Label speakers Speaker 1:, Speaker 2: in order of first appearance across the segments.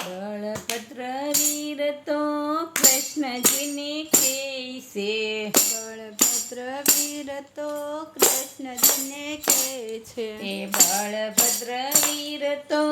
Speaker 1: બળભદ્ર વીર તો કૃષ્ણજીને કહેશે.
Speaker 2: બળભદ્ર વીર તો કૃષ્ણજીને કહે છે.
Speaker 1: એ બળભદ્ર વીર તો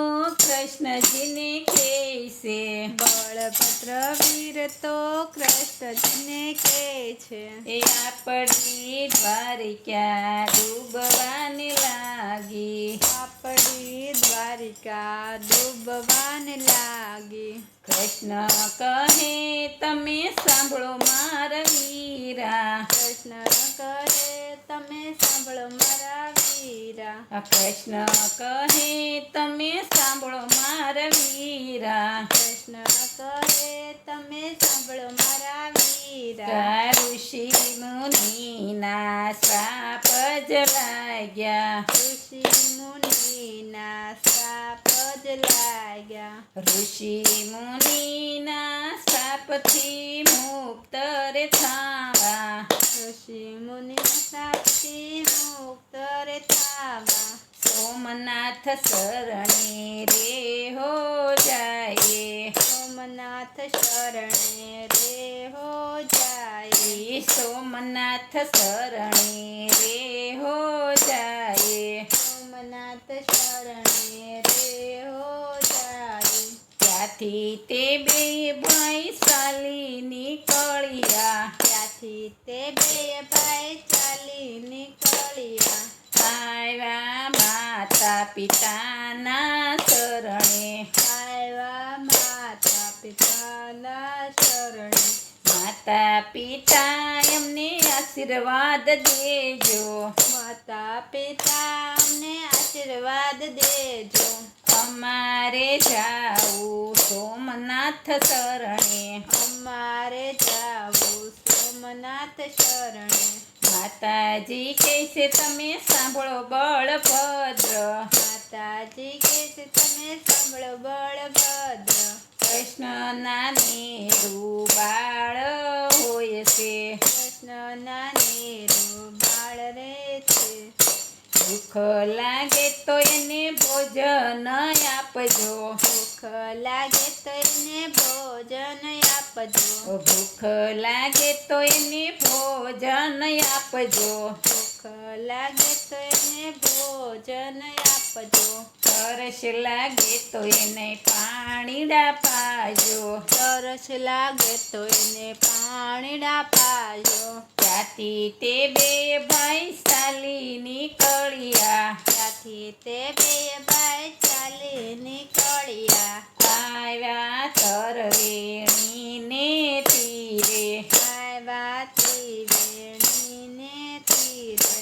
Speaker 1: કૃષ્ણજીને કહેશે.
Speaker 2: બળભદ્ર વીર તો કૃષ્ણજીને કહે છે.
Speaker 1: એ આપણી દ્વારિકા ડૂબવાને લાગી.
Speaker 2: આપણી દ્વારિકા ડૂબવાને લાગી.
Speaker 1: કૃષ્ણ કહે તમે સાંભળો મારા વીરા.
Speaker 2: કૃષ્ણ કહે તમે સાંભળો મારા વીરા.
Speaker 1: કૃષ્ણ કહે તમે સાંભળો મારા વીરા.
Speaker 2: કૃષ્ણ કહે તમે સાંભળો મારા વીરા.
Speaker 1: ઋષિ મુનિના શ્રાપ જ લાગ્યા.
Speaker 2: ઋષિ મુનિના શ્રાપ જ લાગ્યા.
Speaker 1: ઋષિ મુનિના શ્રાપથી મુક્ત રે થાવા.
Speaker 2: ઋષિ મુનિના શ્રાપથી મુક્ત રે થાવા.
Speaker 1: સોમનાથ શરણે રે હો જાય.
Speaker 2: સોમનાથ શરણે રે હો જાય.
Speaker 1: સોમનાથ શરણે રે હો જાય.
Speaker 2: સોમનાથ શરણે રે હો જાય.
Speaker 1: ત્યાંથી તે બે ભાઈ ચાલી નીકળ્યા.
Speaker 2: ત્યાંથી તે બે ભાઈ ચાલી નીકળ્યા.
Speaker 1: આવ્યા માતા પિતાના શરણે.
Speaker 2: આવ્યા માતા પિતાના શરણે.
Speaker 1: માતા પિતા એમને આશીર્વાદ દેજો.
Speaker 2: માતા પિતા અમને આશીર્વાદ દેજો.
Speaker 1: અમારે જાવું સોમનાથ શરણે.
Speaker 2: અમારે જાવું સોમનાથ શરણે.
Speaker 1: માતાજી કહેશે તમે સાંભળો બળભદ્ર.
Speaker 2: માતાજી કહે છે તમે સાંભળો બળભદ્ર.
Speaker 1: કૃષ્ણના નેરું બાળ હોય છે.
Speaker 2: કૃષ્ણના નેરું બાળ રે છે.
Speaker 1: ભૂખ લાગે તો એને ભોજન આપજો.
Speaker 2: ભૂખ લાગે તો એને ભોજન આપજો.
Speaker 1: ભૂખ લાગે તો એને ભોજન આપજો.
Speaker 2: ભૂખ લાગે તો એને ભોજન આપજો.
Speaker 1: તરસ લાગે તો એને પાણીડા પાજો.
Speaker 2: તરસ લાગે તો એને પાણીડા પાજો.
Speaker 1: ત્યાંથી તે બે ભાઈ ચાલી નીકળ્યા.
Speaker 2: ત્યાંથી તે બે ભાઈ ચાલી નીકળ્યા.
Speaker 1: આવ્યા તરવેણીને તીરે.
Speaker 2: આવ્યા ત્રિવેણીને તીરે.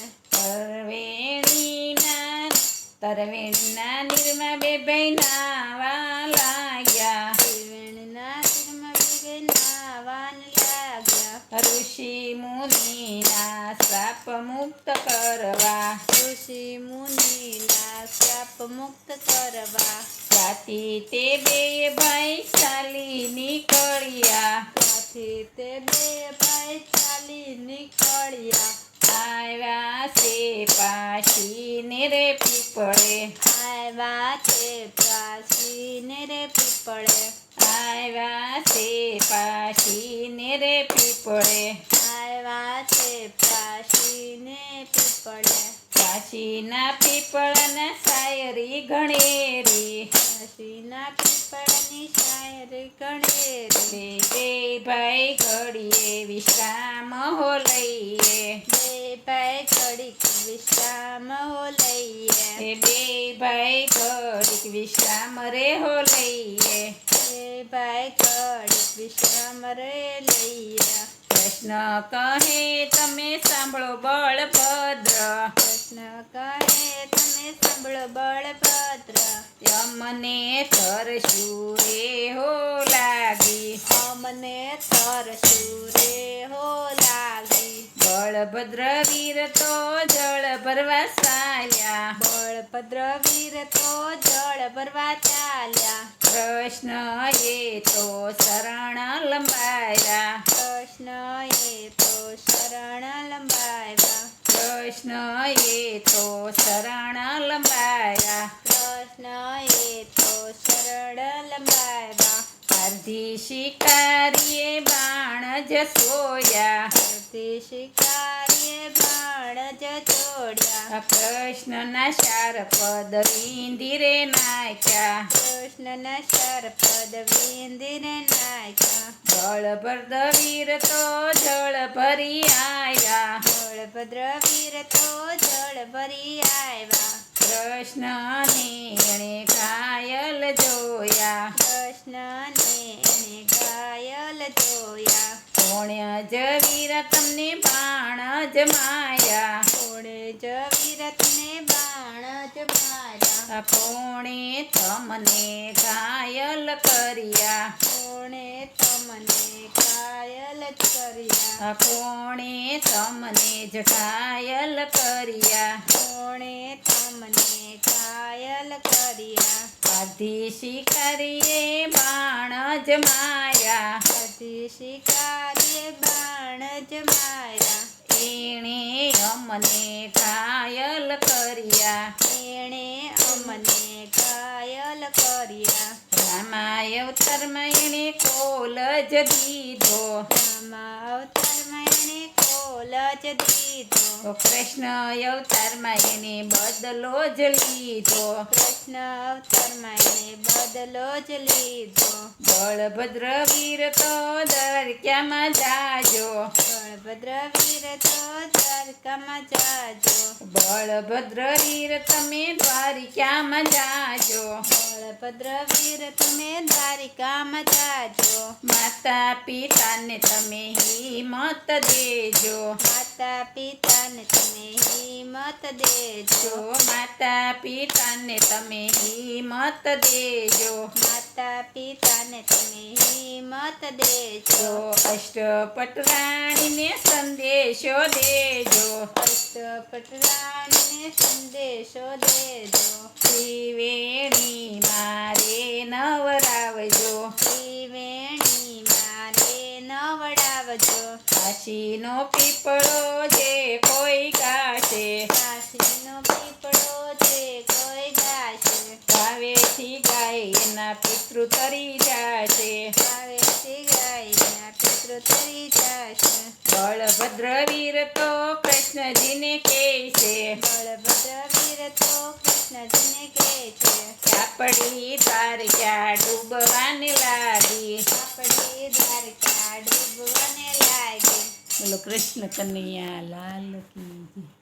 Speaker 1: તરવેણીના નીરમાં બે ભાઈ નાવા લાગ્યા.
Speaker 2: ત્રિવેણીના તીરમાં બે નાવાન લાગ્યા.
Speaker 1: ઋષિ મુનિના શ્રાપ મુક્ત કરવા.
Speaker 2: ઋષિ મુનિના શ્રાપ મુક્ત કરવા.
Speaker 1: ત્યાંથી તે બે ભાઈ ચાલી નીકળ્યા.
Speaker 2: ત્યાંથી તે બે ભાઈ ચાલી નીકળ્યા.
Speaker 1: આવ્યા છે પાશીને રે પીપળે.
Speaker 2: આવ્યા છે પ્રાચીને રે પીપળે.
Speaker 1: આવ્યા છે પાશીને રે પીપળે.
Speaker 2: આવ્યા છે પ્રાચીને પીપળે.
Speaker 1: કાશીના પીપળના શાયરી ઘણેરી.
Speaker 2: કાશીના પીપળની શાયરી ગણેરી.
Speaker 1: બે ભાઈ ઘડીએ વિશ્રામ હો લઈએ.
Speaker 2: બે ભાઈ ઘડીક વિશ્રામ હો લઈએ.
Speaker 1: બે ભાઈ ઘડીક વિશ્રામ રે હો લઈએ.
Speaker 2: બે ભાઈ ઘડીક વિશ્રામ રે લઈએ.
Speaker 1: કૃષ્ણ કહે તમે સાંભળો બળભદ્ર.
Speaker 2: કૃષ્ણ કહે તમે સાંભળો બળભદ્ર.
Speaker 1: અમને તરસ્યું રે હો લાગી.
Speaker 2: અમને તરસ્યું રે હો લાગી.
Speaker 1: બળભદ્ર વીર તો જળ ભરવા ચાલ્યા.
Speaker 2: બળભદ્ર વીર તો જળ ભરવા ચાલ્યા.
Speaker 1: કૃષ્ણ એ તો શરણ લંબાયા.
Speaker 2: કૃષ્ણ એ તો શરણ લંબાવ્યા.
Speaker 1: કૃષ્ણ એ તો શરણ લંબાયા.
Speaker 2: કૃષ્ણ એ તો શરણ લંબાવ્યા.
Speaker 1: અર્ધી શિકારીએ બાણ જ સોયા.
Speaker 2: અર્ધી શિકારીએ બાણ જ છોડ્યા.
Speaker 1: કૃષ્ણના શાર પદ વિંદીરે નાખ્યા.
Speaker 2: કૃષ્ણના શરપદ વિંદીને નાખ્યા.
Speaker 1: બળભદ્ર વીર તો જળ ભરી આવ્યા.
Speaker 2: બળભદ્ર વીર તો જળ ભરી આવ્યા.
Speaker 1: કૃષ્ણને એણે ઘાયલ જોયા.
Speaker 2: કૃષ્ણને એણે ઘાયલ જોયા.
Speaker 1: કોણે જ વીર તમને બાણ જ માયા.
Speaker 2: કોણે જ વીરતને બાણ જ માર્યા.
Speaker 1: કોણે તમને ઘાયલ કર્યા.
Speaker 2: કોણે તમને ઘાયલ કર્યા.
Speaker 1: કોણે તમને જ ઘાયલ કર્યા.
Speaker 2: કોણે તમને ઘાયલ કર્યા.
Speaker 1: આધી શિકારીએ બાણ જ માર્યા.
Speaker 2: અધી શિકારીએ બાણ જ માર્યા.
Speaker 1: એણે અમને ઘાયલ કર્યા.
Speaker 2: એણે અમને ઘાયલ કર્યા.
Speaker 1: રામાય અવતારમાં એણે કોલ જ દીધો.
Speaker 2: રામા અવતારમાં એણે કોલ જ દીધો.
Speaker 1: કૃષ્ણ અવતારમાં એને બદલો જ લીધો.
Speaker 2: કૃષ્ણ અવતારમાં એણે બદલો જ લીધો.
Speaker 1: બળભદ્ર વીર તો દ્વારકામાં જાજો.
Speaker 2: બળભદ્ર વીર તો દ્વારકામાં જાજો.
Speaker 1: બળભદ્ર વીર તમે દ્વારિકામાં જાજો.
Speaker 2: બળભદ્ર વીર તમે દ્વારિકામાં જાજો.
Speaker 1: માતા પિતાને તમે હિંમત દેજો.
Speaker 2: માતા પિતાને તમે હિંમત દેજો.
Speaker 1: માતા પિતાને તમે હિંમત દેજો.
Speaker 2: માતા પિતાને તમે હિંમત દેજો.
Speaker 1: અષ્ટપટ રાણીને સંદેશો દેજો.
Speaker 2: અષ્ટપટ રાણીને સંદેશો દેજો.
Speaker 1: ત્રિવેણી મારે નવરાવજો.
Speaker 2: ત્રિવેણી મારે નવડાવજો.
Speaker 1: કાશીનો પીપળો જે કોઈ ગાશે.
Speaker 2: કાશીનો પીપળો જે કોઈ ગાશે.
Speaker 1: ભાવેથી ગાય એના પિતૃ તરી જાશે.
Speaker 2: ભાવેથી ગાયના પિતૃ તરી જશે.
Speaker 1: બળભદ્ર વીર તો કૃષ્ણજીને કહેશે.
Speaker 2: બળભદ્ર વીર તો કૃષ્ણજીને કહે છે.
Speaker 1: આપણી દ્વારકા ડૂબવાને લાગી.
Speaker 2: આપણી દ્વારકા ડૂબવાને લાગી.
Speaker 1: બોલો કૃષ્ણ કનૈયા લાલ કી જય.